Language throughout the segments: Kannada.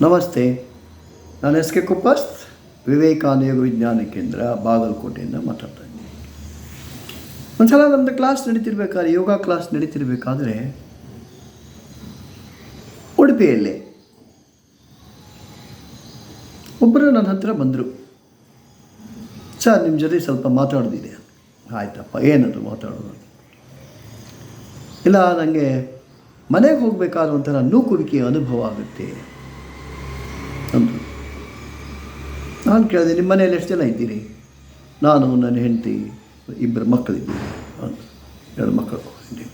ನಮಸ್ತೆ, ನಾನು ಎಸ್ ಕೆ ಕುಪ್ಪಸ್ಟ್, ವಿವೇಕಾನಂದ ಯೋಗ ವಿಜ್ಞಾನ ಕೇಂದ್ರ, ಬಾಗಲಕೋಟೆಯಿಂದ ಮಾತಾಡ್ತಾ ಇದ್ದೀನಿ. ಒಂದು ಸಲ ನಮ್ಮದು ಕ್ಲಾಸ್ ನಡೀತಿರ್ಬೇಕಾದ್ರೆ, ಯೋಗ ಕ್ಲಾಸ್ ನಡೀತಿರ್ಬೇಕಾದ್ರೆ ಉಡುಪಿಯಲ್ಲಿ ಒಬ್ಬರು ನನ್ನ ಹತ್ರ ಬಂದರು. ಸರ್, ನಿಮ್ಮ ಜೊತೆ ಸ್ವಲ್ಪ ಮಾತಾಡೋದಿದೆ. ಆಯ್ತಪ್ಪ, ಏನದು ಮಾತಾಡೋದು? ಇಲ್ಲ, ನನಗೆ ಮನೆಗೆ ಹೋಗಬೇಕಾದ ಒಂಥರ ನೂಕುವಿಕೆಯ ಅನುಭವ ಆಗುತ್ತೆ ಅಂದರು. ನಾನು ಕೇಳಿದೆ, ನಿಮ್ಮ ಮನೆಯಲ್ಲಿ ಎಷ್ಟು ಜನ ಇದ್ದೀರಿ? ನಾನು, ನನ್ನ ಹೆಂಡತಿ, 2 ಮಕ್ಕಳಿದ್ದೀವಿ ಅಂತ. 2 ಮಕ್ಕಳು ಇದ್ದೀವಿ.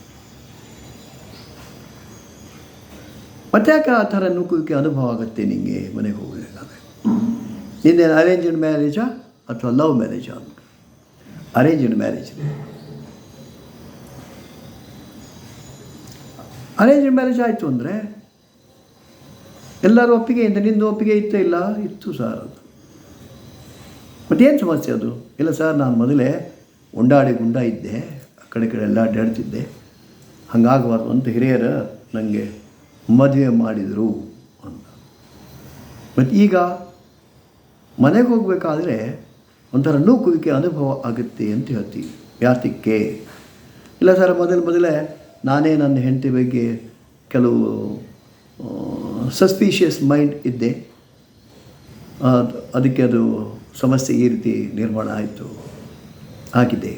ಮತ್ತೆ ಯಾಕೆ ಆ ಥರ ನೂಕುವಿಕೆ ಅನುಭವ ಆಗುತ್ತೆ ನಿಮಗೆ ಮನೆಗೆ ಹೋಗಬೇಕಾದ್ರೆ? ನಿಂದೇನು ಅರೇಂಜ್ಡ್ ಮ್ಯಾರೇಜಾ ಅಥವಾ ಲವ್ ಮ್ಯಾರೇಜಾ ಅಂತ? Arranged marriage. ಅರೇಂಜ್ಡ್ ಮ್ಯಾರೇಜ್ ಆಯಿತು ಅಂದರೆ ಎಲ್ಲರೂ ಒಪ್ಪಿಗೆಯಿಂದ, ನಿಂದು ಒಪ್ಪಿಗೆ ಇತ್ತೇ? ಇಲ್ಲ, ಇತ್ತು ಸರ್. ಅದು ಮತ್ತೇನು ಸಮಸ್ಯೆ ಅದು? ಇಲ್ಲ ಸರ್, ನಾನು ಮೊದಲೇ ಉಂಡಾಡಿ ಗುಂಡ ಇದ್ದೆ, ಆ ಕಡೆ ಎಲ್ಲ ಅಡ್ಡಾಡ್ತಿದ್ದೆ, ಹಾಗಾಗಬಾರ್ದು ಅಂತ ಹಿರಿಯರು ನನಗೆ ಮದುವೆ ಮಾಡಿದರು ಅಂತ. ಮತ್ತು ಈಗ ಮನೆಗೆ ಹೋಗಬೇಕಾದ್ರೆ ಒಂಥರ ನೂಕುವಿಕೆ ಅನುಭವ ಆಗುತ್ತೆ ಅಂತ ಹೇಳ್ತೀವಿ. ಯಾತಕ್ಕೆ? ಇಲ್ಲ ಸರ್, ಮೊದಲೇ ನಾನೇ ನನ್ನ ಹೆಂಡತಿ ಬಗ್ಗೆ ಕೆಲವು ಸಸ್ಪೀಷಿಯಸ್ ಮೈಂಡ್ ಇದ್ದೆ, ಅದಕ್ಕೆ ಅದು ಸಮಸ್ಯೆ ಈ ರೀತಿ ನಿರ್ಮಾಣ ಆಗಿದೆ.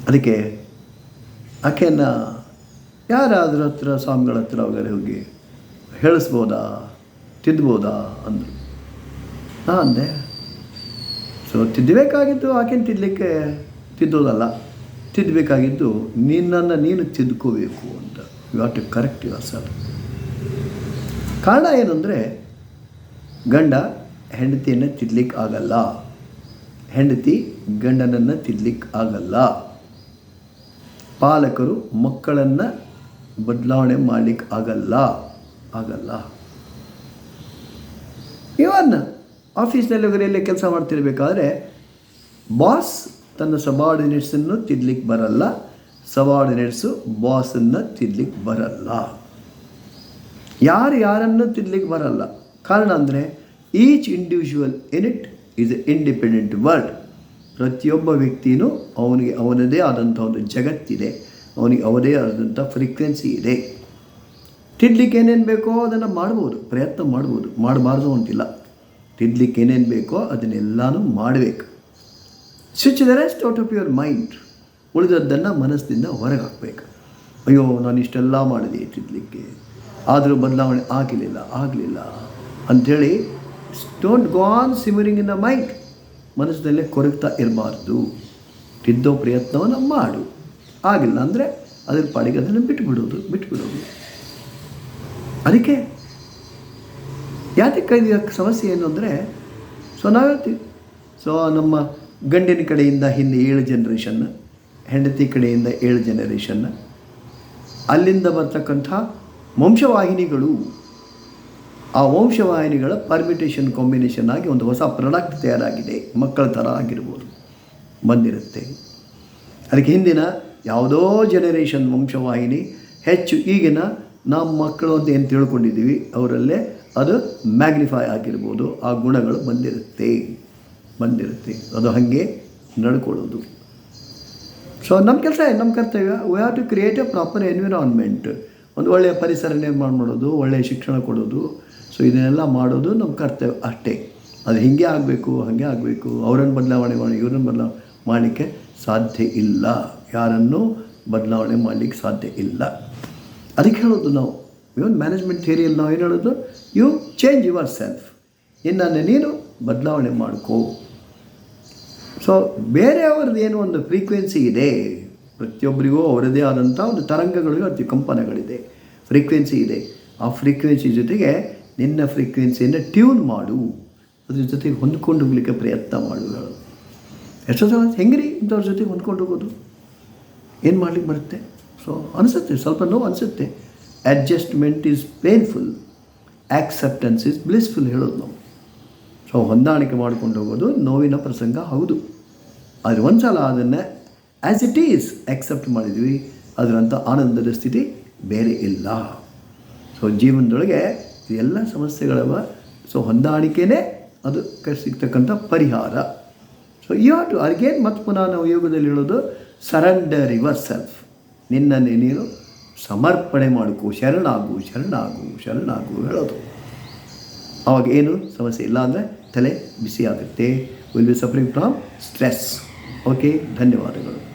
ಅದಕ್ಕೆ ಆಕೆಯನ್ನು ಯಾರಾದ್ರ ಹತ್ರ, ಸ್ವಾಮಿಗಳ ಹತ್ರ ವಗೇರೆ ಹೋಗಿ ಹೇಳಿಸ್ಬೋದಾ, ತಿದ್ದಬೋದಾ ಅಂದರು. ನಾನು ಅಂದೆ, ಸೊ ತಿದ್ದಬೇಕಾಗಿದ್ದು ಆಕೆನ ತಿದ್ದೋದಲ್ಲ, ತಿದ್ದಬೇಕಾಗಿದ್ದು ನಿನ್ನನ್ನು ನೀನು ತಿದ್ಕೋಬೇಕು ಅಂತ. You have to correct yourself. ಕಾರಣ ಏನಂದರೆ, ಗಂಡ ಹೆಂಡತಿಯನ್ನು ತಿದ್ದಲಿಕ್ಕೆ ಆಗಲ್ಲ, ಹೆಂಡತಿ ಗಂಡನನ್ನು ತಿದ್ದಲಿಕ್ಕೆ ಆಗಲ್ಲ, ಪಾಲಕರು ಮಕ್ಕಳನ್ನು ಬದಲಾವಣೆ ಮಾಡಲಿಕ್ಕೆ ಆಗಲ್ಲ. ಇವನ್ ಆಫೀಸ್ನಲ್ಲಿ ಹೋಗರೆಲ್ಲೇ ಕೆಲಸ ಮಾಡ್ತಿರ್ಬೇಕಾದ್ರೆ ಬಾಸ್ ತನ್ನ ಸಬಾರ್ಡಿನೇಟ್ಸನ್ನು ತಿದ್ದಲಿಕ್ಕೆ ಬರಲ್ಲ, ಸಬಾರ್ಡಿನೇಟ್ಸು ಬಾಸನ್ನು ತಿದ್ದಲಿಕ್ಕೆ ಬರಲ್ಲ. ಯಾರನ್ನು ತಿದ್ದಲಿಕ್ಕೆ ಬರಲ್ಲ. ಕಾರಣ ಅಂದರೆ each individual in it is A independent world. ಪ್ರತಿಯೊಬ್ಬ ವ್ಯಕ್ತಿಯೂ ಅವನಿಗೆ ಅವನದೇ ಆದಂಥ ಒಂದು ಜಗತ್ತಿದೆ, ಅವನಿಗೆ ಅವದೇ ಆದಂಥ ಫ್ರೀಕ್ವೆನ್ಸಿ ಇದೆ. ತಿದ್ದಲಿಕ್ಕೆ ಏನೇನು ಬೇಕೋ ಅದನ್ನು ಮಾಡ್ಬೋದು, ಪ್ರಯತ್ನ ಮಾಡ್ಬೋದು, ಮಾಡಬಾರ್ದು ಅಂತಿಲ್ಲ. ತಿದ್ದಲಿಕ್ಕೆ ಏನೇನು ಬೇಕೋ ಅದನ್ನೆಲ್ಲನೂ ಮಾಡಬೇಕು. Switch the rest out of your mind. ಉಳಿದದ್ದನ್ನು ಮನಸ್ಸಿನಿಂದ ಹೊರಗೆ ಹಾಕಬೇಕು. ಅಯ್ಯೋ, ನಾನು ಇಷ್ಟೆಲ್ಲ ಮಾಡಿದೆ ತಿದ್ದಲಿಕ್ಕೆ, ಆದರೂ ಬದಲಾವಣೆ ಆಗಲಿಲ್ಲ ಅಂಥೇಳಿ don't go on simmering in the mind. ಮನಸ್ಸಿನಲ್ಲೇ ಕೊರಗ್ತಾ ಇರಬಾರ್ದು. ತಿದ್ದೋ ಪ್ರಯತ್ನವನ್ನು ಮಾಡು. ಆಗಿಲ್ಲ ಅಂದರೆ ಅದ್ರ ಪಾಡಿಗೆ ಅದನ್ನು ಬಿಟ್ಬಿಡೋದು. ಅದಕ್ಕೆ ಯಾತಕ್ಕೆ ಸಮಸ್ಯೆ ಏನು ಅಂದರೆ, ನಾವು ಹೇಳ್ತೀವಿ, ನಮ್ಮ ಗಂಡಿನ ಕಡೆಯಿಂದ ಹಿಂದೆ 7 ಜನರೇಷನ್ನ, ಹೆಂಡತಿ ಕಡೆಯಿಂದ 7 ಜನರೇಷನ್ನ, ಅಲ್ಲಿಂದ ಬರ್ತಕ್ಕಂಥ ವಂಶವಾಹಿನಿಗಳು, ಆ ವಂಶವಾಹಿನಿಗಳ ಪರ್ಮಿಟೇಷನ್ ಕಾಂಬಿನೇಷನ್ ಆಗಿ ಒಂದು ಹೊಸ ಪ್ರಾಡಕ್ಟ್ ತಯಾರಾಗಿದೆ. ಮಕ್ಕಳ ಥರ ಆಗಿರ್ಬೋದು, ಬಂದಿರುತ್ತೆ. ಅದಕ್ಕೆ ಹಿಂದಿನ ಯಾವುದೋ ಜನರೇಷನ್ ವಂಶವಾಹಿನಿ ಹೆಚ್ಚು ಈಗಿನ ನಮ್ಮ ಮಕ್ಕಳು ಅಂತ ಏನು ತಿಳ್ಕೊಂಡಿದ್ದೀವಿ ಅವರಲ್ಲೇ ಅದು ಮ್ಯಾಗ್ನಿಫೈ ಆಗಿರ್ಬೋದು. ಆ ಗುಣಗಳು ಬಂದಿರುತ್ತೆ. ಅದು ಹಾಗೆ ನಡ್ಕೊಳ್ಳೋದು. ಸೊ ನಮ್ಮ ಕೆಲಸ, ನಮ್ಮ ಕರ್ತವ್ಯ, we have to create a proper environment. ಒಂದು ಒಳ್ಳೆಯ ಪರಿಸರ ನಿರ್ಮಾಣ ಮಾಡೋದು, ಒಳ್ಳೆಯ ಶಿಕ್ಷಣ ಕೊಡೋದು. ಸೊ ಇದನ್ನೆಲ್ಲ ಮಾಡೋದು ನಮ್ಮ ಕರ್ತವ್ಯ ಅಷ್ಟೇ. ಅದು ಹೀಗೆ ಆಗಬೇಕು, ಅವರನ್ನು ಬದಲಾವಣೆ ಮಾಡಿ ಇವರನ್ನು ಬದಲಾವಣೆ ಮಾಡಲಿಕ್ಕೆ ಸಾಧ್ಯ ಇಲ್ಲ. ಯಾರನ್ನೂ ಬದಲಾವಣೆ ಮಾಡಲಿಕ್ಕೆ ಸಾಧ್ಯ ಇಲ್ಲ. ಅದಕ್ಕೆ ಹೇಳೋದು ನಾವು ಇವನ್ ಮ್ಯಾನೇಜ್ಮೆಂಟ್ ಥಿಯರಿಯಲ್ಲಿ ನಾವು ಏನು ಹೇಳೋದು, ಯು ಚೇಂಜ್ ಯುವರ್ ಸೆಲ್ಫ್. ನಿನ್ನನ್ನು ನೀನು ಬದಲಾವಣೆ ಮಾಡ್ಕೋ. ಸೊ ಬೇರೆಯವ್ರದ್ದು ಏನೋ ಒಂದು ಫ್ರೀಕ್ವೆನ್ಸಿ ಇದೆ, ಪ್ರತಿಯೊಬ್ಬರಿಗೂ ಅವರದೇ ಆದಂಥ ಒಂದು ತರಂಗಗಳು, ಅತಿ ಕಂಪನಗಳಿದೆ, ಫ್ರೀಕ್ವೆನ್ಸಿ ಇದೆ. ಆ ಫ್ರೀಕ್ವೆನ್ಸಿ ಜೊತೆಗೆ ನಿನ್ನ ಫ್ರೀಕ್ವೆನ್ಸಿಯನ್ನು ಟ್ಯೂನ್ ಮಾಡು, ಅದ್ರ ಜೊತೆಗೆ ಹೊಂದ್ಕೊಂಡು ಹೋಗ್ಲಿಕ್ಕೆ ಪ್ರಯತ್ನ ಮಾಡು. ಎಷ್ಟೋ ಸಲ ಹೆಂಗ್ರಿ ಇಂಥವ್ರ ಜೊತೆಗೆ ಹೊಂದ್ಕೊಂಡು ಹೋಗೋದು, ಏನು ಮಾಡ್ಲಿಕ್ಕೆ ಬರುತ್ತೆ? ಸೊ ಅನಿಸುತ್ತೆ, ಸ್ವಲ್ಪ ನೋವು ಅನಿಸುತ್ತೆ. Adjustment is painful, acceptance is blissful ಹೇಳೋದು ನಾವು. ಸೊ ಹೊಂದಾಣಿಕೆ ಮಾಡ್ಕೊಂಡು ಹೋಗೋದು ನೋವಿನ ಪ್ರಸಂಗ ಹೌದು. ಆದರೆ ಒಂದು ಸಲ ಅದನ್ನು ಆ್ಯಸ್ ಇಟ್ ಈಸ್ ಆಕ್ಸೆಪ್ಟ್ ಮಾಡಿದ್ವಿ, ಅದರಂಥ ಆನಂದದ ಸ್ಥಿತಿ ಬೇರೆ ಇಲ್ಲ. ಸೊ ಜೀವನದೊಳಗೆ ಇದೆಲ್ಲ ಸಮಸ್ಯೆಗಳವ. ಸೊ ಹೊಂದಾಣಿಕೆಯೇ ಅದು ಸಿಗ್ತಕ್ಕಂಥ ಪರಿಹಾರ. So you have to again ಮತ್ತು ಪುನಃ ನಾವು ಯೋಗದಲ್ಲಿ ಹೇಳೋದು ಸರೆಂಡರ್ ಯುವರ್ ಸೆಲ್ಫ್. ನಿನ್ನನ್ನೇ ನೀನು ಸಮರ್ಪಣೆ ಮಾಡಿಕೊ, ಶರಣಾಗು ಶರಣಾಗು ಶರಣಾಗು ಹೇಳೋದು. ಆವಾಗ ಏನು ಸಮಸ್ಯೆ ಇಲ್ಲ ಅಂದರೆ ತಲೆ ಬಿಸಿ ಆಗುತ್ತೆ. Will be suffering from stress. Okay, ಧನ್ಯವಾದಗಳು.